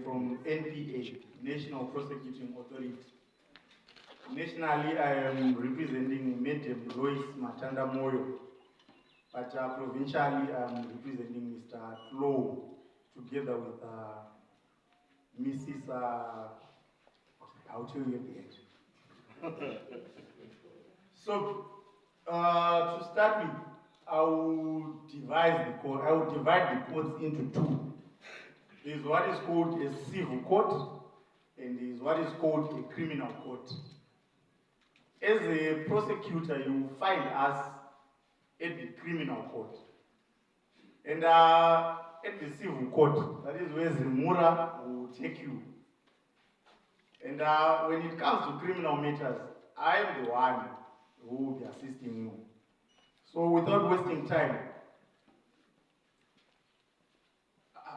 am from NPA, National Prosecuting Authority. Nationally, I am representing Madam Lois Matanda Moyo, but provincially, I am representing Mr. Flo, together with Mrs. I'll tell you at the end. So, to start with, I will divide the courts into two. There's what is called a civil court, and there's what is called a criminal court. As a prosecutor, you will find us at the criminal court. And at the civil court, that is where ZIMURA will take you. And when it comes to criminal matters, I am the one who will be assisting you. So without wasting time,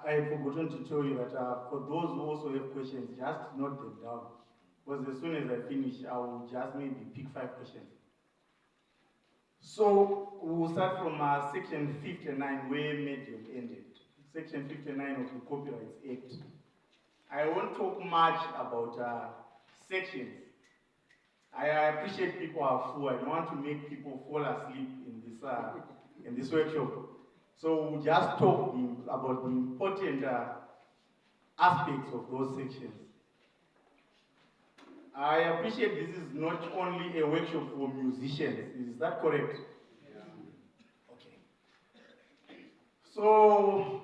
I had forgotten to tell you that for those who also have questions, just note them down. Because as soon as I finish, I will just maybe pick 5 questions. So we'll start from section 59, where medium ended. Section 59 of the Copyright Act. I won't talk much about sections. I appreciate people are full. I don't want to make people fall asleep in this workshop. So we'll just talk about the important aspects of those sections. I appreciate this is not only a workshop for musicians. Is that correct? Yeah. Okay. So,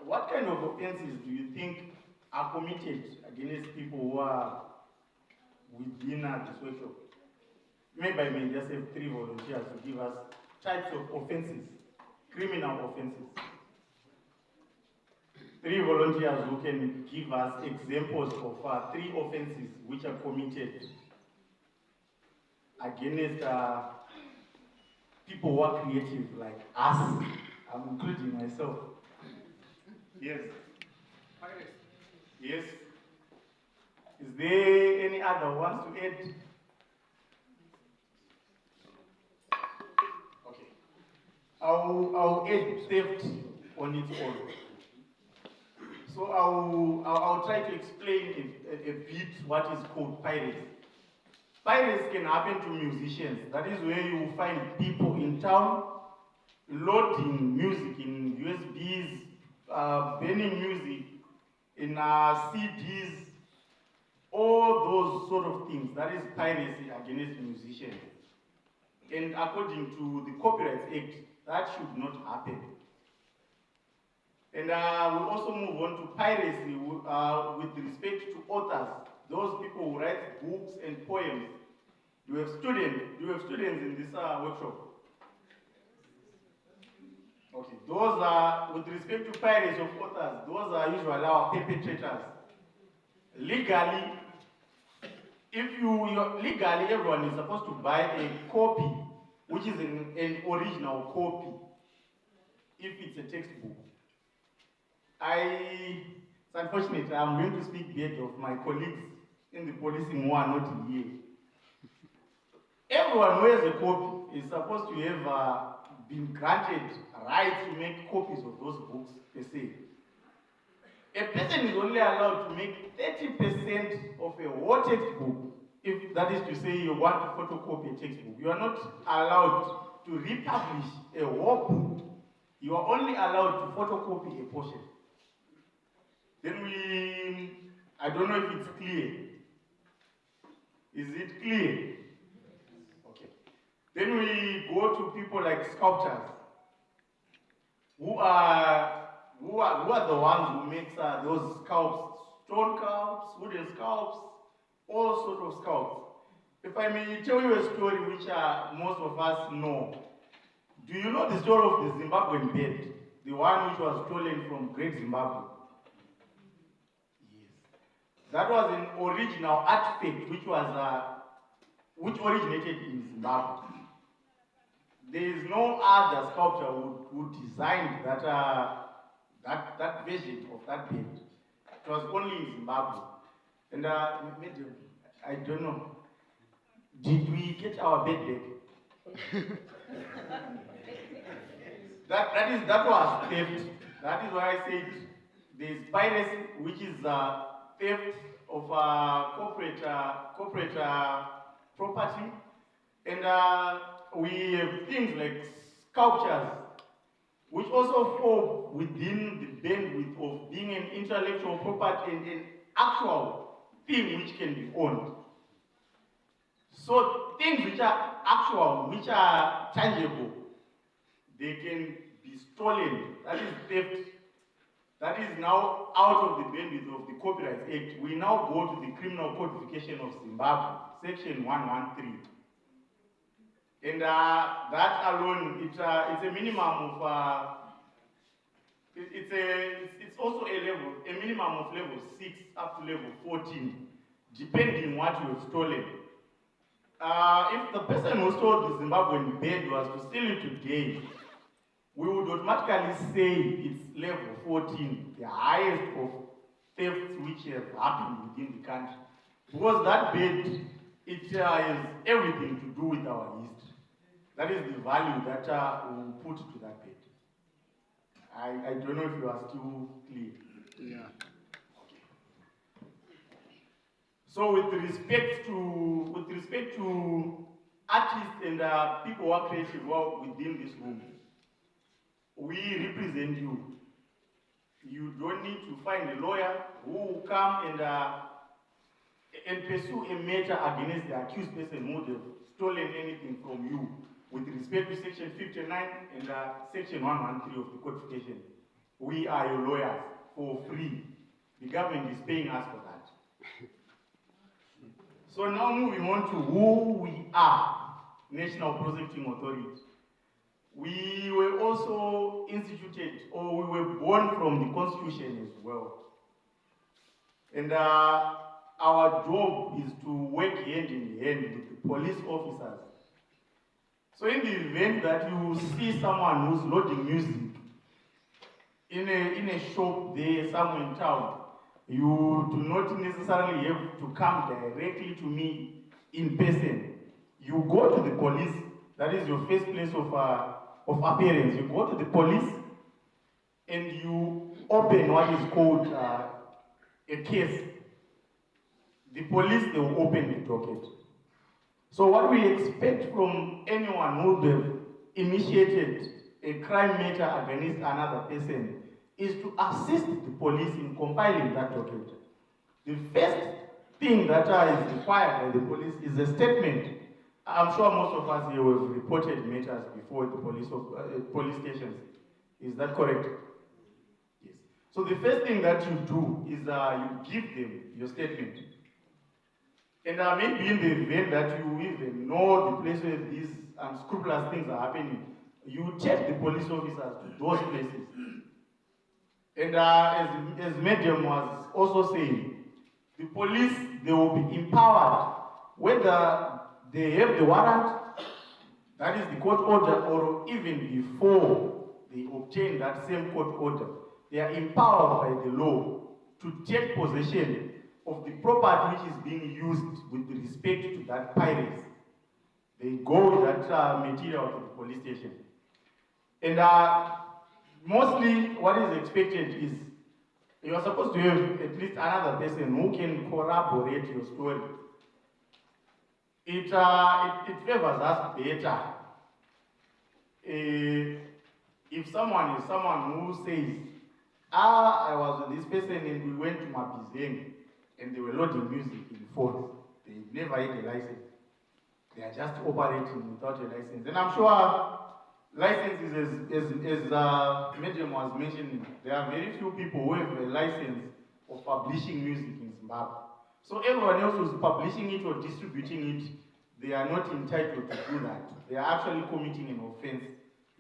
what kind of offenses do you think are committed against people who are within this workshop? Maybe I may just have 3 volunteers to give us types of offenses, criminal offenses. 3 volunteers who can give us examples of 3 offenses which are committed against people who are creative like us. I'm including myself. Yes. Yes. Is there any other ones to add? Okay. I'll add theft on its own. So I'll try to explain a bit what is called piracy. Piracy can happen to musicians. That is where you will find people in town loading music in USBs, burning music in CDs, all those sort of things. That is piracy against musicians. And according to the Copyright Act, that should not happen. And we'll also move on to piracy with respect to authors, those people who write books and poems. Do you have students in this workshop? Okay, those are, with respect to piracy of authors, those are usually our perpetrators. Legally, legally everyone is supposed to buy a copy, which is an original copy, if it's a textbook. It's unfortunate, I'm going to speak bad of my colleagues in the policing who are not here. Everyone who has a copy is supposed to have been granted rights to make copies of those books per se. A person is only allowed to make 30% of a whole textbook, if that is to say you want to photocopy a textbook. You are not allowed to republish a whole book. You are only allowed to photocopy a portion. Then I don't know if it's clear. Is it clear? Okay. Then we go to people like sculptors, who are the ones who make those sculpts, stone sculpts, wooden sculpts, all sorts of sculpts. If I may tell you a story which most of us know. Do you know the story of the Zimbabwean bird? The one which was stolen from Great Zimbabwe? That was an original artifact which originated in Zimbabwe. There is no other sculptor who designed that version of that bird. It was only in Zimbabwe. And I don't know. Did we get our bird back? That was theft. That is why I said there's piracy, which is theft of corporate property, and we have things like sculptures, which also fall within the bandwidth of being an intellectual property and an actual thing which can be owned. So things which are actual, which are tangible, they can be stolen. That is theft. That is now out of the bandwidth of the Copyright Act. We now go to the Criminal Codification of Zimbabwe, Section 113. And that alone, it's a minimum of, it's also a minimum of level 6 up to level 14, depending what you have stolen. If the person who stole the Zimbabwean bird was to steal it today, we would automatically say it's level 14, the highest of thefts which have happened within the country. Because that bird, it has everything to do with our history. That is the value that we will put to that bird. I don't know if you are still clear. Yeah. So with respect to artists and people who are creative within this room, we represent you. You don't need to find a lawyer who will come and pursue a matter against the accused person who would have stolen anything from you with respect to Section 59 and Section 113 of the Codification. We are your lawyers for free. The government is paying us for that. So now moving on to who we are, National Prosecuting Authority. We were also instituted, or we were born from the Constitution as well. And our job is to work hand in hand with the police officers. So in the event that you see someone who's loading music in a shop there somewhere in town, you do not necessarily have to come directly to me in person. You go to the police. That is your first place of appearance. You go to the police and you open what is called a case. The police, they will open the docket. So what we expect from anyone who would have initiated a crime matter against another person is to assist the police in compiling that docket. The first thing that is required by the police is a statement. I'm sure most of us here have reported matters before the police stations. Is that correct? Yes. So the first thing that you do is you give them your statement. And maybe in the event that you even know the place where these unscrupulous things are happening, you take the police officers to those places. And as Medium was also saying, the police, they will be empowered, whether they have the warrant, that is the court order, or even before they obtain that same court order, they are empowered by the law to take possession of the property which is being used with respect to that piracy. They go with that material to the police station. And mostly what is expected is you are supposed to have at least another person who can corroborate your story. It favors us better if someone is someone who says, I was with this person and we went to Mabizeng and they were loading music in phones. They never had a license. They are just operating without a license. And I'm sure licenses, as Medium was mentioning, there are very few people who have a license of publishing music in Zimbabwe. So everyone else who's publishing it or distributing it, they are not entitled to do that. They are actually committing an offense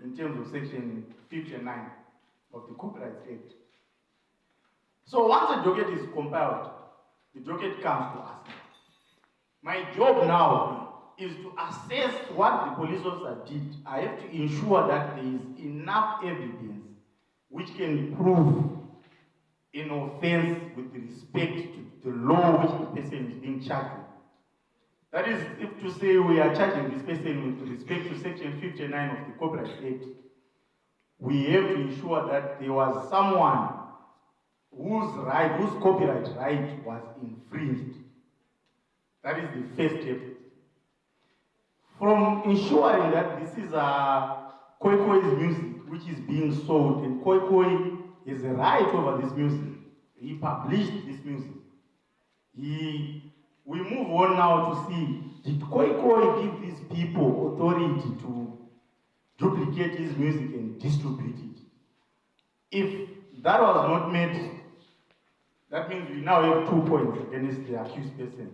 in terms of Section 59 of the Copyright Act. So once a docket is compiled, the docket comes to us. My job now is to assess what the police officer did. I have to ensure that there is enough evidence which can prove an offense with respect to the law which the person is being charged with. That is, if to say we are charging this person with respect to Section 59 of the Copyright Act, we have to ensure that there was someone whose copyright right was infringed. That is the first step. From ensuring that this is Koi Koi's music which is being sold, and Koi Koi has a right over this music. He published this music. We move on now to see, did Koi Koi give these people authority to duplicate his music and distribute it? If that was not met, that means we now have 2 points against the accused person.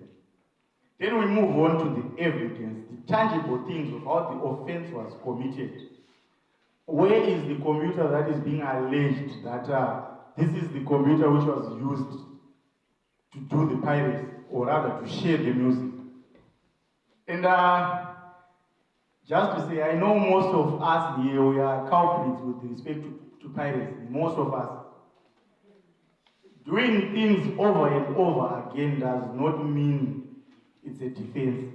Then we move on to the evidence, the tangible things of how the offense was committed. Where is the computer that is being alleged that this is the computer which was used to do the piracy, or rather to share the music? And just to say, I know most of us here, we are culprits with respect to piracy, most of us. Doing things over and over again does not mean it's a defense.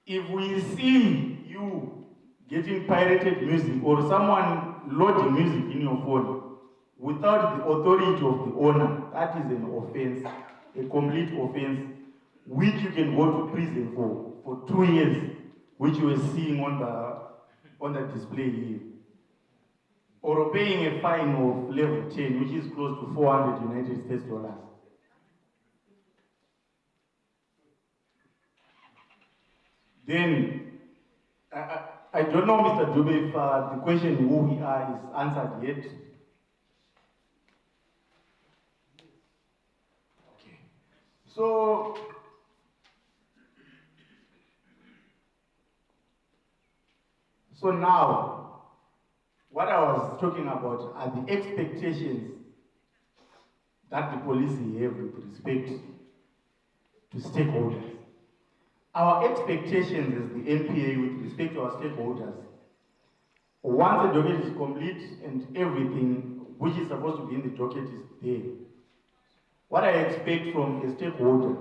If we see you getting pirated music or someone loading music in your phone without the authority of the owner, that is an offense, a complete offense, which you can go to prison for 2 years, which you are seeing on the display here. Or paying a fine of level 10, which is close to 400 United States dollars. Then, I don't know, Mr. Dube, if the question who we are is answered yet. Okay. So now, what I was talking about are the expectations that the police have with respect to stakeholders. Our expectations as the NPA with respect to our stakeholders, once the docket is complete and everything which is supposed to be in the docket is there, what I expect from a stakeholder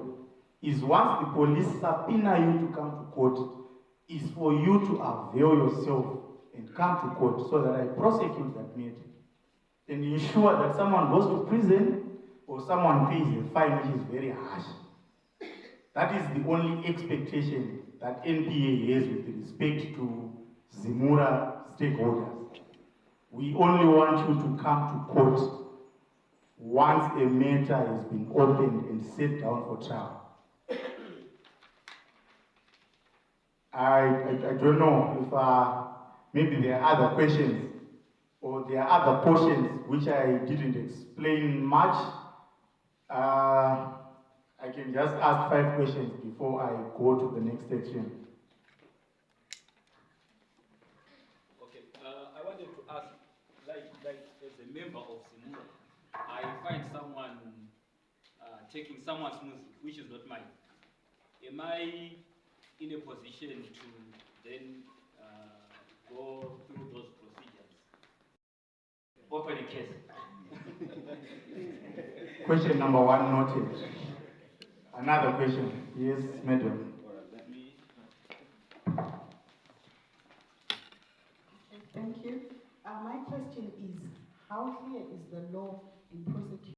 is once the police subpoena you to come to court, is for you to avail yourself and come to court so that I prosecute that matter and ensure that someone goes to prison or someone pays a fine which is very harsh. That is the only expectation that NPA has with respect to ZIMURA stakeholders. We only want you to come to court once a matter has been opened and set down for trial. I don't know if maybe there are other questions or there are other portions which I didn't explain much. I can just ask 5 questions before I go to the next section. Okay, I wanted to ask, like as a member of ZIMURA, I find someone taking someone's music, which is not mine. Am I in a position to then go through those procedures? Open a case. Question number 1 noted. Another question. Yes, madam. Thank you. My question is, how clear is the law in prosecuting